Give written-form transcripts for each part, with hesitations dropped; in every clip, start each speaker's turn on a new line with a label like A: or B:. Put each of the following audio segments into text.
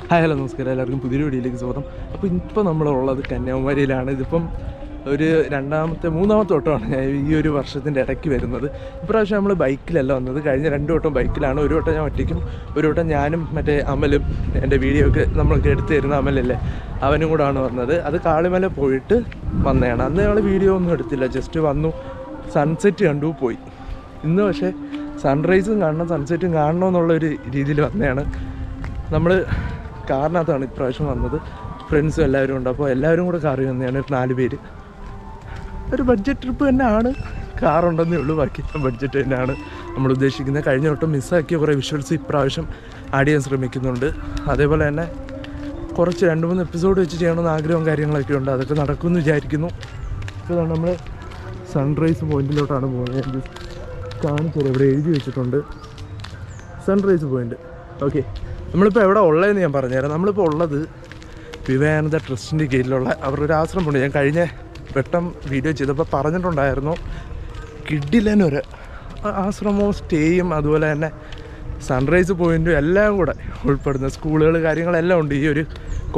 A: Hi hello നമസ്കാരം, എല്ലാവർക്കും പുതിയൊരു വീഡിയോയിലേക്ക് സ്വാഗതം. അപ്പോൾ ഇപ്പോൾ നമ്മളുള്ളത് കന്യാകുമാരിയിലാണ്. ഇതിപ്പം ഒരു മൂന്നാമത്തെ വട്ടമാണ് ഞാൻ ഈ ഒരു വർഷത്തിൻ്റെ ഇടയ്ക്ക് വരുന്നത്. ഇപ്രാവശ്യം നമ്മൾ ബൈക്കിലല്ല വന്നത്. കഴിഞ്ഞ 2 വട്ടം ബൈക്കിലാണ്. ഒരു വട്ടം ഞാൻ ഒറ്റയ്ക്കും, ഒരു വട്ടം ഞാനും മറ്റേ അമലും, എൻ്റെ വീഡിയോ ഒക്കെ നമ്മളൊക്കെ എടുത്തു തരുന്ന അമലല്ലേ, അവനും കൂടാണ് വന്നത്. അത് കാളിമല പോയിട്ട് വന്നതാണ്. അന്ന് ഞങ്ങൾ വീഡിയോ ഒന്നും എടുത്തില്ല, ജസ്റ്റ് വന്നു, സൺസെറ്റ് കണ്ടു പോയി. ഇന്ന് പക്ഷേ സൺറൈസും കാണണം സൺസെറ്റും കാണണമെന്നുള്ളൊരു രീതിയിൽ വന്നതാണ്. നമ്മൾ കാറിനകത്താണ് ഇപ്രാവശ്യം വന്നത്. ഫ്രണ്ട്സും എല്ലാവരും ഉണ്ട്. അപ്പോൾ എല്ലാവരും കൂടെ കാറിൽ വന്നതാണ്, 4 പേര്. ഒരു ബഡ്ജറ്റ് ട്രിപ്പ് തന്നെയാണ്. കാറുണ്ടെന്നേ ഉള്ളൂ, ബാക്കി ബഡ്ജറ്റ് തന്നെയാണ് നമ്മൾ ഉദ്ദേശിക്കുന്നത്. കഴിഞ്ഞ വട്ടം മിസ്സാക്കിയ കുറേ വിഷ്വൽസ് ഇപ്രാവശ്യം ആഡ് ചെയ്യാൻ ശ്രമിക്കുന്നുണ്ട്. അതേപോലെ തന്നെ കുറച്ച് 2-3 എപ്പിസോഡ് വെച്ച് ചെയ്യണമെന്ന് ആഗ്രഹവും കാര്യങ്ങളൊക്കെ ഉണ്ട്. അതൊക്കെ നടക്കുമെന്ന് വിചാരിക്കുന്നു. ഇപ്പോൾ നമ്മൾ സൺറൈസ് പോയിൻറ്റിലോട്ടാണ് പോകുന്നത്. കാണിച്ചു തരാം, ഇവിടെ എഴുതി വെച്ചിട്ടുണ്ട് സൺറൈസ് പോയിൻറ്റ്. ഓക്കെ, നമ്മളിപ്പോൾ എവിടെ ഉള്ളതെന്ന് ഞാൻ പറഞ്ഞുതരാം. നമ്മളിപ്പോൾ ഉള്ളത് വിവേകാനന്ദ ട്രസ്റ്റിൻ്റെ കീഴിലുള്ള അവരുടെ ഒരു ആശ്രമമുണ്ട്. ഞാൻ കഴിഞ്ഞ വട്ടം വീഡിയോ ചെയ്തപ്പോൾ പറഞ്ഞിട്ടുണ്ടായിരുന്നു, കിഡിലനൊരു ആശ്രമവും സ്റ്റേയും അതുപോലെ തന്നെ സൺറൈസ് പോയിൻറ്റും എല്ലാം കൂടെ ഉൾപ്പെടുന്ന സ്കൂളുകൾ കാര്യങ്ങളെല്ലാം ഉണ്ട്. ഈ ഒരു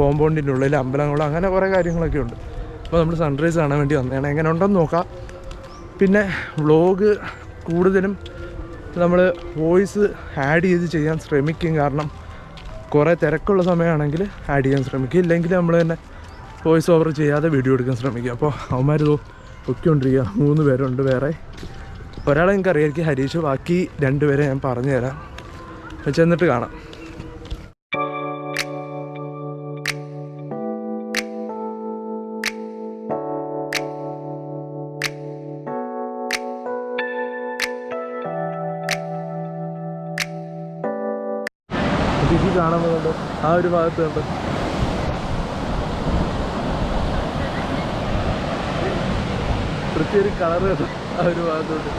A: കോമ്പൗണ്ടിൻ്റെ ഉള്ളിൽ അമ്പലങ്ങളും അങ്ങനെ കുറേ കാര്യങ്ങളൊക്കെ ഉണ്ട്. അപ്പോൾ നമ്മൾ സൺറൈസ് കാണാൻ വേണ്ടി വന്നതാണ്. എങ്ങനെ ഉണ്ടെന്ന് നോക്കാം. പിന്നെ വ്ളോഗ് കൂടുതലും നമ്മൾ വോയിസ് ആഡ് ചെയ്ത് ചെയ്യാൻ ശ്രമിക്കും. കാരണം കുറേ തിരക്കുള്ള സമയമാണെങ്കിൽ ആഡ് ചെയ്യാൻ ശ്രമിക്കും, ഇല്ലെങ്കിൽ നമ്മൾ തന്നെ വോയിസ് ഓവർ ചെയ്യാതെ വീഡിയോ എടുക്കാൻ ശ്രമിക്കും. അപ്പോൾ അവന്മാർ പൊയ്ക്കൊണ്ടിരിക്കുക. 3 പേരുണ്ട്. വേറെ ഒരാളെ എനിക്ക് അറിയാമായിരിക്കും, ഹരീഷ്. ബാക്കി 2 പേരെ ഞാൻ പറഞ്ഞു തരാം, ചെന്നിട്ട് കാണാം. ഇത് കാണാൻ പോകുന്നുണ്ട് ആ ഒരു ഭാഗത്ത് കണ്ട്. പ്രത്യേക കളർ കേട്ടോ ആ ഒരു ഭാഗത്തോട്ട്.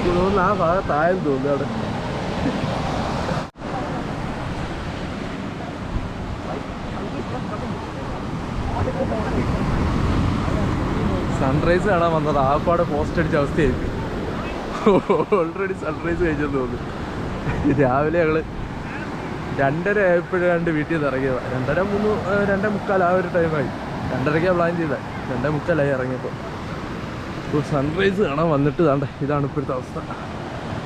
A: തോന്നുന്നു ആ ഭാഗത്തായെന്ന് തോന്നുന്നു. അവിടെ സൺറൈസ് കാണാൻ വന്നത് ആപ്പാടെ പോസ്റ്റ് അടിച്ച അവസ്ഥയായിരിക്കും. ഓൾറെഡി സൺറൈസ് കഴിച്ചെന്ന് തോന്നുന്നു. രാവിലെ ഞങ്ങൾ 2:30 ആയപ്പോഴാണ്ട് വീട്ടിൽ നിന്ന് ഇറങ്ങിയത്. 2:45 ആ ഒരു ടൈമായി. 2:30 പ്ലാൻ ചെയ്തത്, 2:45 ഇറങ്ങിയപ്പോൾ. ഇപ്പോൾ സൺറൈസ് കാണാൻ വന്നിട്ട് താണ്ട ഇതാണ് ഇപ്പോഴത്തെ അവസ്ഥ.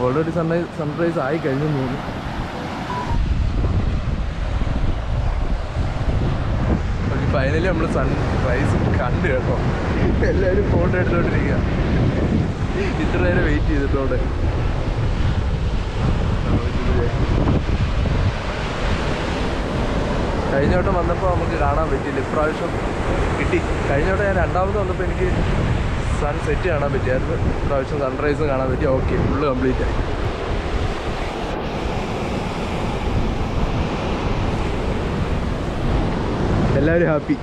A: ഓൾറെഡി സൺറൈസ് ആയി കഴിഞ്ഞെന്ന് തോന്നുന്നു. ഫൈനലി നമ്മൾ സൺറൈസ് കണ്ടു കേട്ടോ. എല്ലാവരും ഫോട്ടോ എടുത്തോണ്ടിരിക്കുക. ഇത്ര നേരം വെയിറ്റ് ചെയ്തിട്ടോടെ. കഴിഞ്ഞ വട്ടം വന്നപ്പോൾ നമുക്ക് കാണാൻ പറ്റിയില്ല, ഇപ്രാവശ്യം കിട്ടി. കഴിഞ്ഞ വട്ടം ഞാൻ 2ാമത് വന്നപ്പോൾ എനിക്ക് സൺസെറ്റ് കാണാൻ പറ്റിയായിരുന്നു. ഇപ്രാവശ്യം സൺറൈസ് കാണാൻ പറ്റി. ഓക്കെ, ഫുള്ള് കംപ്ലീറ്റ് ആയി. എല്ലാവരും ഹാപ്പി.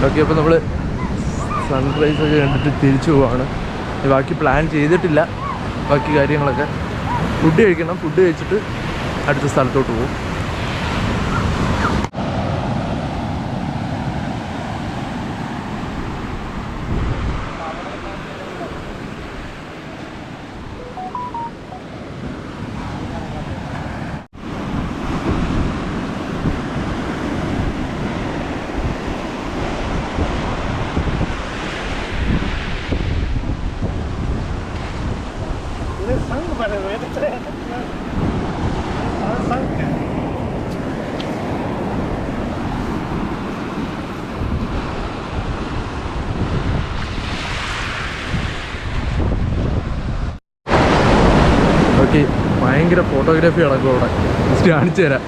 A: ഓക്കെ, അപ്പോൾ നമ്മൾ സൺറൈസ് ഒക്കെ കണ്ടിട്ട് തിരിച്ചു പോവാണ്. ബാക്കി പ്ലാൻ ചെയ്തിട്ടില്ല, ബാക്കി കാര്യങ്ങളൊക്കെ. ഫുഡ് കഴിക്കണം, ഫുഡ് കഴിച്ചിട്ട് അടുത്ത സ്ഥലത്തോട്ട് പോകും. ഓക്കെ, ഭയങ്കര ഫോട്ടോഗ്രാഫി നടക്കും അവിടെ. ജസ്റ്റ് കാണിച്ചു തരാം.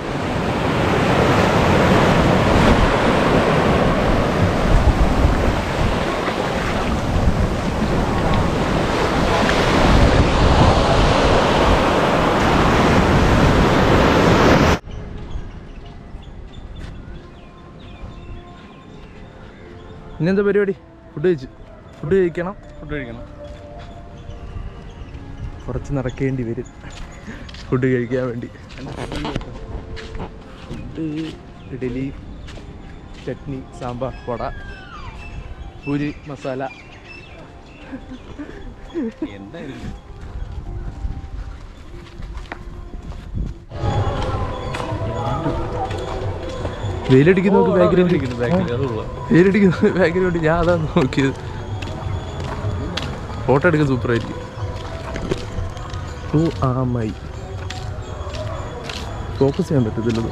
A: ഇന്നെന്താ പരിപാടി? ഫുഡ് കഴിക്കണം. കുറച്ച് നടക്കേണ്ടി വരും ഫുഡ് കഴിക്കാൻ വേണ്ടി. പുട്ട്, ഇഡലി, ചട്നി, സാമ്പാർ, വട, പൂരി മസാല.
B: എന്തായാലും
A: വെയിലടിക്കുന്ന ബാക്കിലോട്ട് ഞാൻ അതാ നോക്കിയത്. ഫോട്ടോ എടുക്കാൻ സൂപ്പറായിരിക്കും. ആമായി ഫോക്കസ് ചെയ്യാൻ പറ്റത്തില്ല.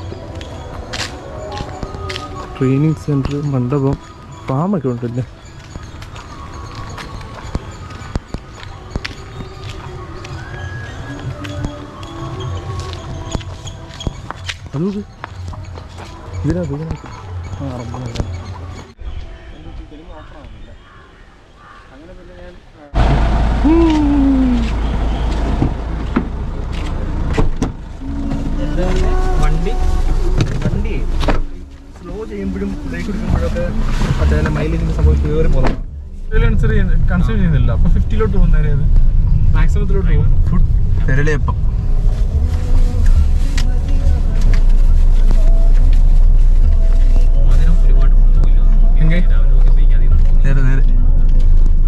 A: ട്രെയിനിങ് സെൻറ്റർ, മണ്ഡപം, ഫാമൊക്കെ ഉണ്ടല്ലേ. അത് ഇതിനകത്ത്
B: വണ്ടി സ്ലോ ചെയ്യുമ്പോഴും ബ്രേക്ക് എടുക്കുമ്പോഴൊക്കെ മറ്റേ മൈലേജിന്റെ സംഭവം കയറി പോകുന്നത് കൺസ്യൂം ചെയ്യുന്നില്ല. അപ്പൊ 50-ലോട്ട് പോകുന്നേരെ അത് മാക്സിമത്തിലോട്ട് പോകും. ഫുഡ്
A: തെരളിയപ്പം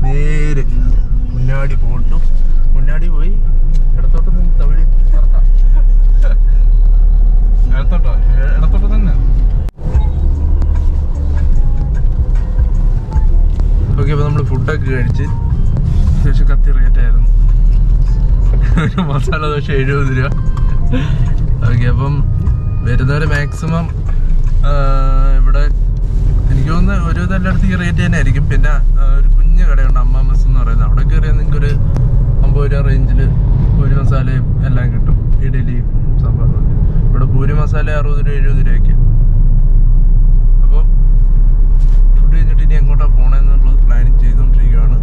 A: നേരെ മുന്നാടി പോട്ടു. മുന്നാടി പോയി ഇടത്തോട്ട് നിന്ന് തമിഴ്
B: ഇടത്തോട്ട് തന്നെ.
A: ഓക്കെ, അപ്പോൾ നമ്മൾ ഫുഡൊക്കെ കഴിച്ച് അത്യാവശ്യം കത്തി റേറ്റായിരുന്നു. ഒരു മസാല ദോശ 70 രൂപ. ഓക്കെ, അപ്പം വരുന്നവരെ മാക്സിമം ഇവിടെ എനിക്ക് തോന്നുന്നു ഒരു എല്ലായിടത്തും ഈ റേറ്റ് തന്നെ ആയിരിക്കും. പിന്നെ ഒരു കുഞ്ഞു കടയുണ്ട് അമ്മാമസ് എന്ന് പറയുന്നത്. അവിടെ കയറിയാൽ നിങ്ങൾക്ക് ഒരു 50 രൂപ റേഞ്ചിൽ പൂരി മസാലയും എല്ലാം കിട്ടും, ഇഡലിയും സാമ്പാറും. ഇവിടെ പൂരി മസാല 60 രൂപ 70 രൂപയ്ക്ക്. അപ്പോൾ ഫുഡ് കഴിഞ്ഞിട്ട് ഇനി എങ്ങോട്ടാണ് പോകണമെന്നുള്ളത് പ്ലാനിങ് ചെയ്തുകൊണ്ടിരിക്കുകയാണ്.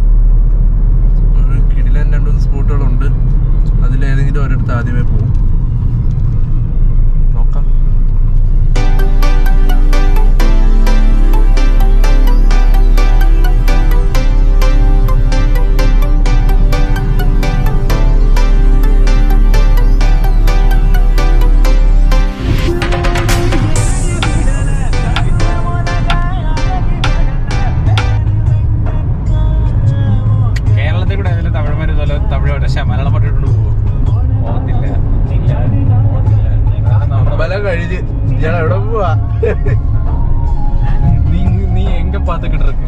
A: കിടിലൻ 2-3 സ്പോട്ടുകളുണ്ട്. അതിലേതെങ്കിലും ഒരിടത്ത് ആദ്യമേ പോകും. നോക്കാം. കഴിഞ്ഞ് ഞാൻ എവിടെ പോവാ?
B: നീ എങ്ക പാത്തുക്കിട്ട് ഇருக்கு.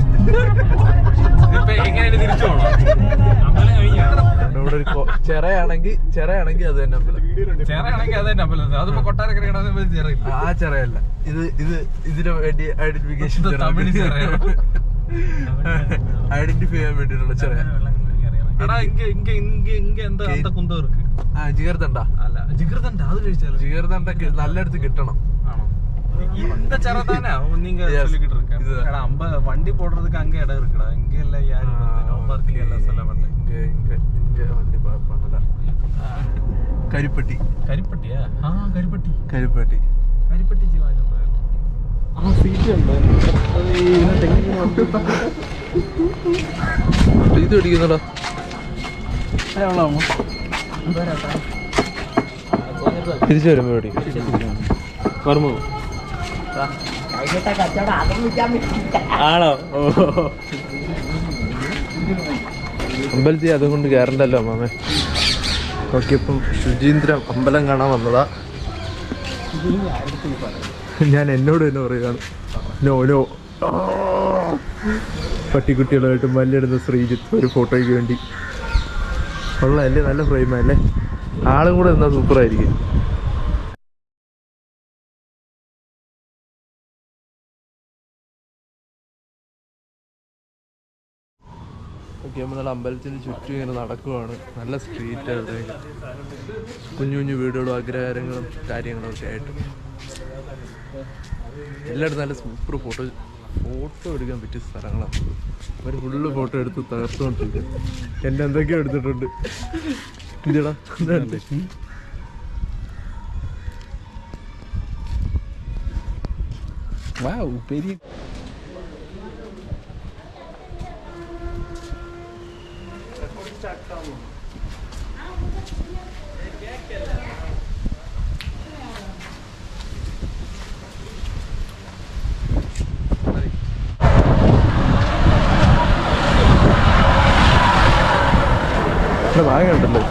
A: ഇവിടെ ഒരു ചെറയാണെങ്കിൽ അത് തന്നെ അമ്പലം.
B: അതിപ്പോ കൊട്ടാരക്കര
A: ആ ചെറയല്ല, ഇതിന് വേണ്ടി ഐഡന്റിഫിക്കേഷൻ ഐഡന്റിഫൈ ചെയ്യാൻ വേണ്ടിയിട്ടുള്ള ചെറയ. ജിഗർദണ്ട
B: അല്ല, ജിഗർദണ്ട അത് കഴിച്ചാലോ?
A: ജിഗർദണ്ട നല്ലയിടത്ത് കിട്ടണം.
B: இந்த சர தானே நீங்க சொல்லிக்கிட்டு இருக்கேன். வண்டி போடுறதுக்கு அங்க இடம் இருக்குடா. இங்க இல்ல யாரு நோ பார்க்கிங் எல்லாம் சொல்ல மாட்டேன்.
A: இங்க வண்டி பண்ணல.
B: കരിപ്പട്ടിയാ? ആ കരിപ്പട്ടി ജീവാന ആ സീറ്റ് ഉണ്ട്.
A: ഇത് പിടിക്കുന്നടാ. തിരിച്ചു വരുമ്പോ
B: വരുമോ? ആണോ?
A: അമ്പലത്തിൽ അതുകൊണ്ട് കയറണ്ടല്ലോ മാമേ. ഓക്കെ, ഇപ്പം ശുചീന്ദ്രം അമ്പലം കാണാൻ വന്നതാ. ഞാൻ എന്നോട് തന്നെ പറയുകയാണ് നോ. പട്ടിക്കുട്ടികളായിട്ട് മല്ലിടുന്ന ശ്രീജിത്ത് ഒരു ഫോട്ടോയ്ക്ക് വേണ്ടി. കൊള്ളാമല്ലേ, നല്ല ഫ്രെയിമല്ലേ. ആളും കൂടെ നിന്നാൽ സൂപ്പറായിരിക്കും. ഓക്കെ, നമ്മൾ അമ്പലത്തിന് ചുറ്റും ഇങ്ങനെ നടക്കുവാണ്. നല്ല സ്ട്രീറ്റ്, അവിടെയൊക്കെ കുഞ്ഞു കുഞ്ഞു വീടുകളും അഗ്രഹാരങ്ങളും കാര്യങ്ങളും ഒക്കെ ആയിട്ട് എല്ലായിടത്തും നല്ല സൂപ്പർ ഫോട്ടോ എടുക്കാൻ പറ്റിയ സ്ഥലങ്ങളാണ്. അവർ ഫുള്ള് ഫോട്ടോ എടുത്ത് തകർത്തുകൊണ്ടിരിക്കും. എന്നെ എന്തൊക്കെയോ എടുത്തിട്ടുണ്ട്. എന്തിടാ
B: പെരിയ
A: മാങ്ങ ഉണ്ടല്ലോ.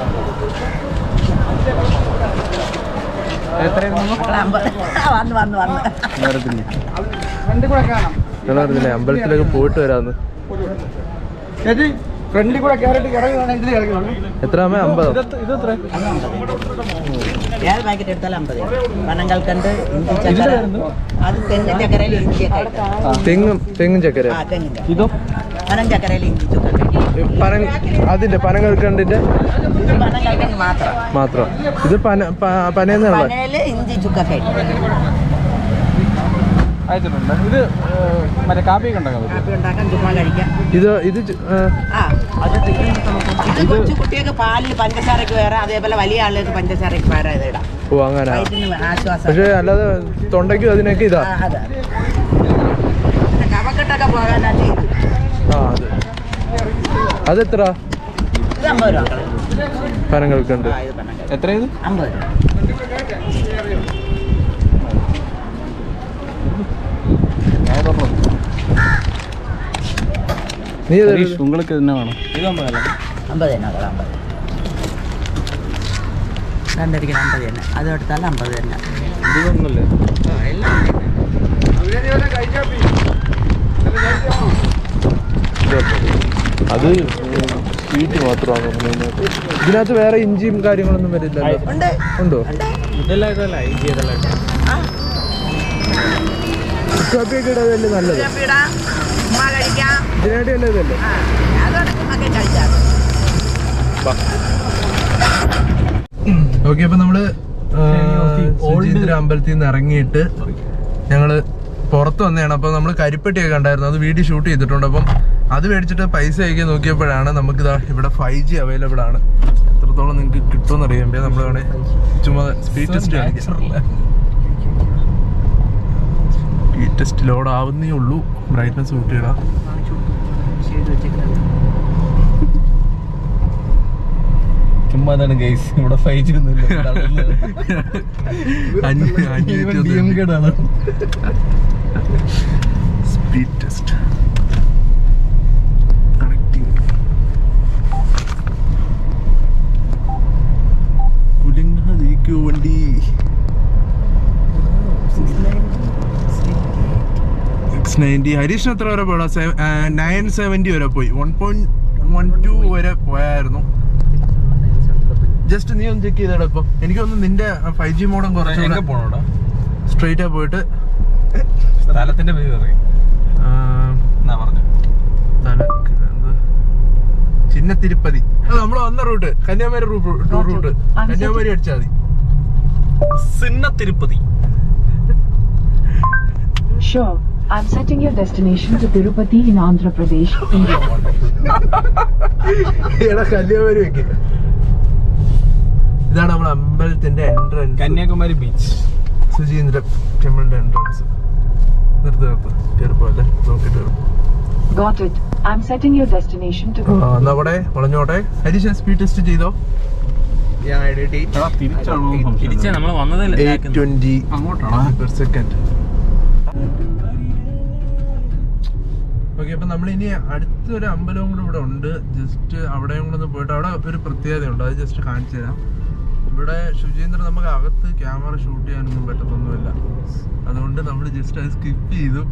A: ഞങ്ങളറിഞ്ഞില്ലേ അമ്പലത്തിലൊക്കെ പോയിട്ട് വരാന്ന്.
B: ഫ്രണ്ടിൽ കൂടെ കയറിട്ട് ഇറങ്ങി
A: എത്ര അമ്മ? 50.
B: ഇതെത്ര?
C: ഏത് പാക്കറ്റ് എടുത്താലും 50. പനങ്കൽക്കണ്ട്, ഇഞ്ചി ചക്കര, അത് തെങ്ങും ചക്കരയിൽ ഇഞ്ചിയൊക്കെ.
A: തെങ്ങും ചക്കര.
B: ഇതോ
C: പനം ചക്കരയിൽ ഇഞ്ചി ചക്കര.
A: അതിന്റെ പനങ്ങൾക്കണ്ടിന്റെ
C: പനങ്കൽക്കണ്ട്
A: മാത്രം. ഇത് പനയെന്നുള്ള
C: പനയില് ഇഞ്ചി ചുക്കൊക്കെ
B: അയച്ചിട്ടുണ്ട്. ഇത് മറ്റേ കാപ്പിയൊക്കെ ഉണ്ടാക്കാം.
C: കാപ്പി ഉണ്ടാക്കാൻ ചുമ്മാ കഴിക്കാം.
A: ഇത്
C: ഇത് കൊച്ചു കുട്ടികൾക്ക് പാലിൽ പഞ്ചസാരക്ക് വേറെ, അതേപോലെ വലിയ ആളുകൾക്ക് പഞ്ചസാരക്ക് വേറെ ഇത് ഇടാം.
A: ഓ അങ്ങനെ.
C: ആശ്വാസം.
A: പക്ഷെ അല്ലാതെ തൊണ്ടയ്ക്കും അതിനൊക്കെ ഇതാ.
C: അതെ. കവക്കെട്ടൊക്കെ പോകാനായിട്ട് ഇത്.
A: അതെത്ര?
C: ഇത് 50 രൂപ.
A: പനങ്ങൾക്കുണ്ട്.
B: എത്ര? ഇത്
C: 50 രൂപ.
A: നീ
B: உங்களுக்கு என்ன வேணும்? இது 50 അല്ല.
C: 50 തന്നെ. 50 രണ്ടടിക്കണം. 50 തന്നെ. അത് എടുത്താലും 50 തന്നെ.
B: ഇതൊന്നുമില്ലേ?
A: അത് സ്വീറ്റ് മാത്രമാണ്. ഇതിനകത്ത് വേറെ ഇഞ്ചിയും കാര്യങ്ങളൊന്നും വരില്ലല്ലോ. ഉണ്ടോ?
B: ഇതെല്ലാം ഇഞ്ചി ഇതെല്ലാം
A: കാപ്പിയൊക്കെ ഇടാതല്ലേ നല്ലത്. ഇതിനായിട്ട് തന്നെ ഇതല്ലേ. ഓക്കെ, അപ്പൊ നമ്മള് സുചീന്ദ്ര അമ്പലത്തിൽ നിന്ന് ഇറങ്ങിയിട്ട് ഞങ്ങള് പുറത്ത് വന്നതാണ്. അപ്പൊ നമ്മള് കരിപ്പെട്ടിയൊക്കെ കണ്ടായിരുന്നു, അത് വീഡിയോ ഷൂട്ട് ചെയ്തിട്ടുണ്ട്. അപ്പം അത് മേടിച്ചിട്ട് പൈസ അയക്കാൻ നോക്കിയപ്പോഴാണ് നമുക്കിതാ ഇവിടെ 5G അവൈലബിൾ ആണ്. എത്രത്തോളം നിങ്ങൾക്ക് കിട്ടുമെന്ന് അറിയാൻ പറ്റിയ നമ്മളാണ് ചുമ്മാ സ്പീഡ് ടെസ്റ്റ് കാണിക്കാം. സ്പീഡ് ടെസ്റ്റ് ലോഡ് ആവുന്നേ ഉള്ളൂ. ബ്രൈറ്റ്നസ് കൂട്ടിയിടാം.
B: ചുമ്മാ ഗൈസ്, ഇവിടെ 5G
A: സ്പീഡ് ടെസ്റ്റ് കണക്ടിങ്. വണ്ടി 690. ഹരീഷിന് എത്ര വരെ പോടാ? 970 വരെ പോയി. 1.12 വരെ പോയായിരുന്നു. ജസ്റ്റ് നീ ഒന്ന് ചെക്ക് ചെയ്തോടാ. ഇപ്പം എനിക്കൊന്ന് നിന്റെ 5G മോഡം കുറച്ചുകൂടെ
B: പോണോടാ.
A: സ്ട്രെയിറ്റ് പോയിട്ട്
B: സ്ഥലത്തിന്റെ പേര് പറയും.
A: ചിന്നത്തിരുപ്പതി. നമ്മൾ വന്ന റൂട്ട് കന്യാകുമാരി റൂട്ട്. കന്യാകുമാരി അടിച്ചാൽ മതി.
B: ചിന്നത്തിരുപ്പതി.
D: Sure, I'm setting your destination to Tirupati in Andhra Pradesh, India.
A: എടാ കന്യാകുമാരി വെക്ക്. ഇതാണ് നമ്മുടെ അമ്പലത്തിന്റെ entrance.
B: Kanyakumari beach.
A: Suchindram ടെമ്പിളിന്റെ entrance. നിർത്ത് കയറിപ്പോലെ നോക്കിട്ട്.
D: Got it. I'm setting your destination to
A: അവിടെ വളഞ്ഞോട്ടെ. ഹരീഷ് സ്പീഡ് ടെസ്റ്റ് ചെയ്തോ?
B: തിരിച്ചാ നമ്മള് വന്നതല്ലേ?
A: 820 per second. ഓക്കെ, അപ്പൊ നമ്മളിനി അടുത്തൊരു അമ്പലവും കൂടെ ഇവിടെ ഉണ്ട്. ജസ്റ്റ് അവിടെയും കൂടെ ഒന്ന് പോയിട്ട് അവിടെ ഒരു പ്രത്യേകതയുണ്ട്, അത് ജസ്റ്റ് കാണിച്ചു തരാം. ഇവിടെ ശുചീന്ദ്രൻ നമുക്ക് അകത്ത് ക്യാമറ ഷൂട്ട് ചെയ്യാനൊന്നും പറ്റത്തൊന്നുമില്ല. അതുകൊണ്ട് നമ്മൾ ജസ്റ്റ് അത് സ്കിപ്പ് ചെയ്തു.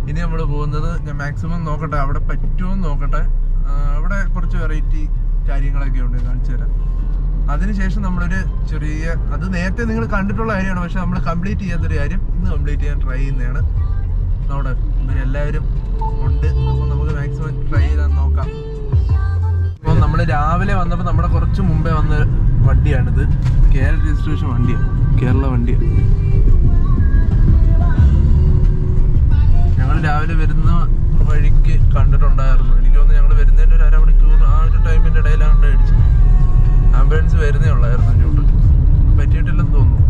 A: ഇനി നമ്മൾ പോകുന്നത്, ഞാൻ മാക്സിമം നോക്കട്ടെ അവിടെ പറ്റുമോന്ന് നോക്കട്ടെ. അവിടെ കുറച്ച് വെറൈറ്റി കാര്യങ്ങളൊക്കെ ഉണ്ട്, കാണിച്ചു തരാം. അതിനുശേഷം നമ്മളൊരു ചെറിയ, അത് നേരത്തെ നിങ്ങൾ കണ്ടിട്ടുള്ള കാര്യമാണ്, പക്ഷെ നമ്മൾ കംപ്ലീറ്റ് ചെയ്യാത്തൊരു കാര്യം ഇന്ന് കംപ്ലീറ്റ് ചെയ്യാൻ ട്രൈ ചെയ്യുന്നതാണ്. അവിടെ ഇവരെല്ലാവരും ഉണ്ട്, അപ്പോൾ നമുക്ക് മാക്സിമം ട്രൈ ചെയ്താൽ നോക്കാം. അപ്പോൾ നമ്മൾ രാവിലെ വന്നപ്പോൾ നമ്മുടെ കുറച്ച് മുമ്പേ വന്ന വണ്ടിയാണിത്. കേരള രജിസ്ട്രേഷൻ വണ്ടിയാണ്, കേരള വണ്ടിയാണ്. ഞങ്ങൾ രാവിലെ വരുന്ന വഴിക്ക് കണ്ടിട്ടുണ്ടായിരുന്നു. എനിക്ക് തോന്നുന്നു ഞങ്ങൾ വരുന്നതിൻ്റെ ഒരു അരമണിക്കൂർ ആ ഒരു ടൈമിൻ്റെ ഇടയിലാണ് അടിച്ചു. ആംബുലൻസ് വരുന്നേ ഉള്ളായിരുന്നു ഇങ്ങോട്ട്, പറ്റിയിട്ടില്ലെന്ന് തോന്നുന്നു.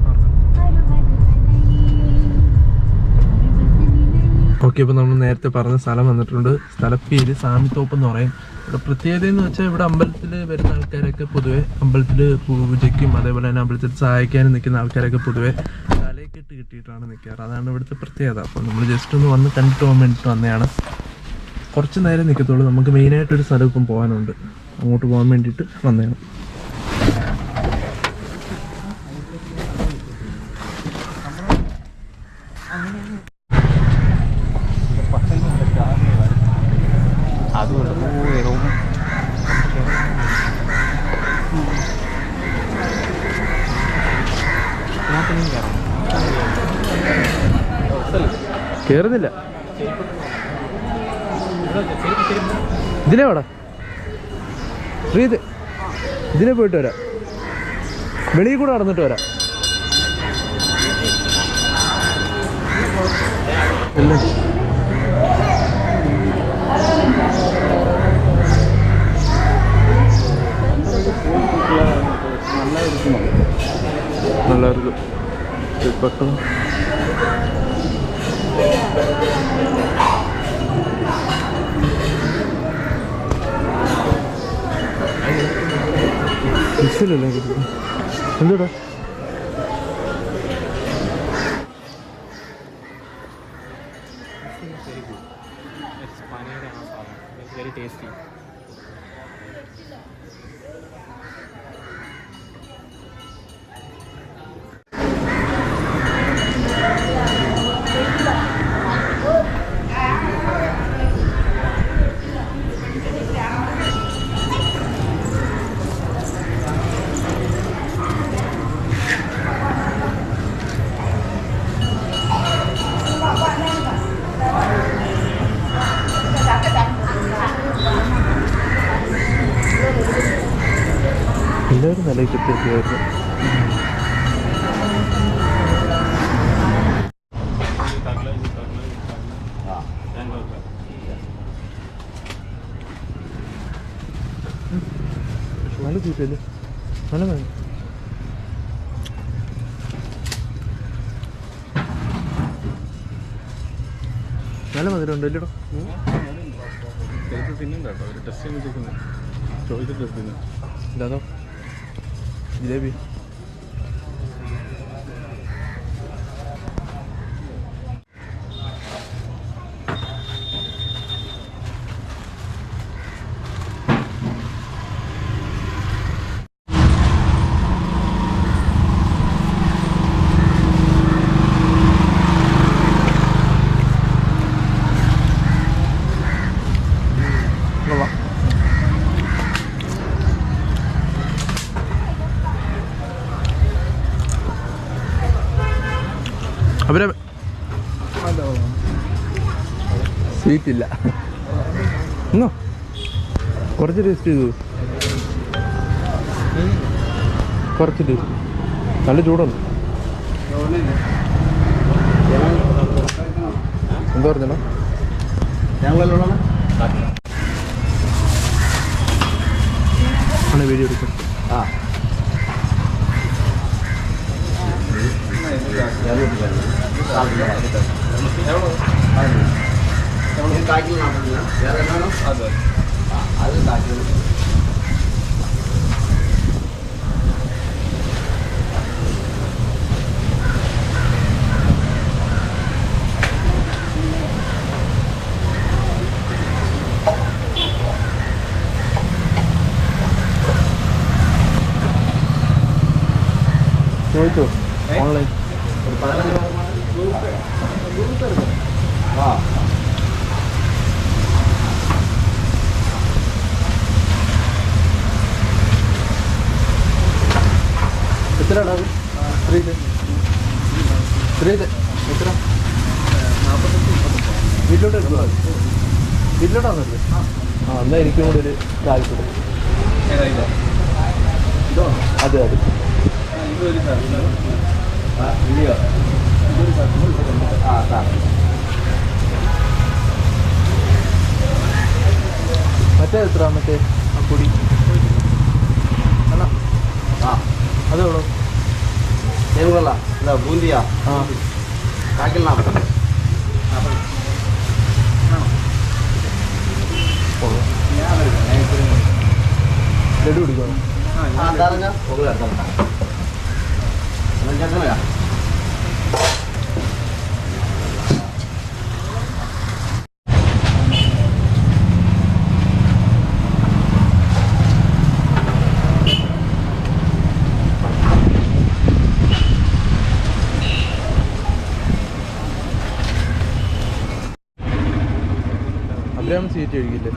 A: ഓക്കെ, അപ്പോൾ നമ്മൾ നേരത്തെ പറഞ്ഞ സ്ഥലം വന്നിട്ടുണ്ട്. സ്ഥലപ്പേര് സാമിത്തോപ്പ് എന്ന് പറയും. ഇവിടെ പ്രത്യേകത എന്ന് വെച്ചാൽ ഇവിടെ അമ്പലത്തിൽ വരുന്ന ആൾക്കാരൊക്കെ പൊതുവെ അമ്പലത്തിൽ പൂജയ്ക്കും അതേപോലെ തന്നെ അമ്പലത്തിൽ സഹായിക്കാനും നിൽക്കുന്ന ആൾക്കാരൊക്കെ പൊതുവെ തലയെക്കെട്ട് കിട്ടിയിട്ടാണ് നിൽക്കാറ്. അതാണ് ഇവിടുത്തെ പ്രത്യേകത. അപ്പോൾ നമ്മൾ ജസ്റ്റ് ഒന്ന് വന്ന് കണ്ടിട്ട് പോകാൻ വേണ്ടിയിട്ട് വന്നതാണ്. കുറച്ച് നേരം നിൽക്കത്തുള്ളൂ. നമുക്ക് മെയിനായിട്ടൊരു സ്ഥലം ഇപ്പം പോകാനുണ്ട്. അങ്ങോട്ട് പോകാൻ വേണ്ടിയിട്ട് വന്നതാണ്. കേറുന്നില്ല. ഇതിലെ വേടാ ശ്രീത്, ഇതിനെ പോയിട്ട് വരാം, വെളിയിൽ കൂടെ നടന്നിട്ട് വരാം. അല്ലേ നല്ലായിരിക്കും പെട്ടെന്ന്. മിസ്സിലല്ലേ എന്താടാ
B: very tasty.
A: എല്ലാവരും നല്ല കിട്ടിയായിരുന്നു. നല്ല ചീറ്റല്ലേ, നല്ല വേണം. നല്ല മധുരം ഉണ്ടല്ലോ. ഇതാണോ ജിലേബി? അവരെ സ്വീറ്റ് ഇല്ല എന്നോ, കുറച്ച് ടേസ്റ്റ് ചെയ്തു, കുറച്ച് ടേസ്റ്റ്. നല്ല ചൂടുണ്ട്. എന്താ പറഞ്ഞോ? ആണ് വീഡിയോ എടുക്കും. ചോദിച്ചോ ഓൺലൈൻ? എത്രയാണ് അത്? എത്ര? വീട്ടിലോട്ട് എടുക്കുന്നത്? വീട്ടിലോട്ടാണല്ലേ? ആ, എന്നാൽ എനിക്കും കൂടെ ഒരു താല്പര്യം. അതെ അതെ. മറ്റേ എത്ര? മറ്റേ ആ പൊടി അതേ ഉള്ളൂ.
C: ബൂന്തിയാ
A: ആ
C: കാക്കിൽ 40.
A: ലഡു പിടിക്കണം. മിക്സ് ചെയ്തിട്ട് ഒഴിക്കില്ലേ?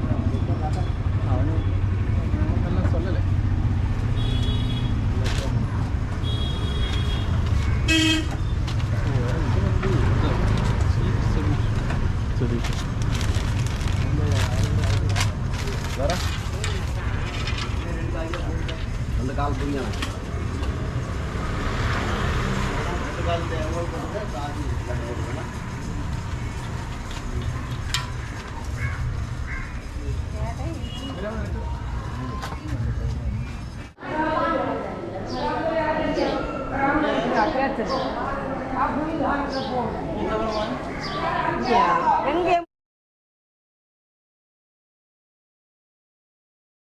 C: Yeah.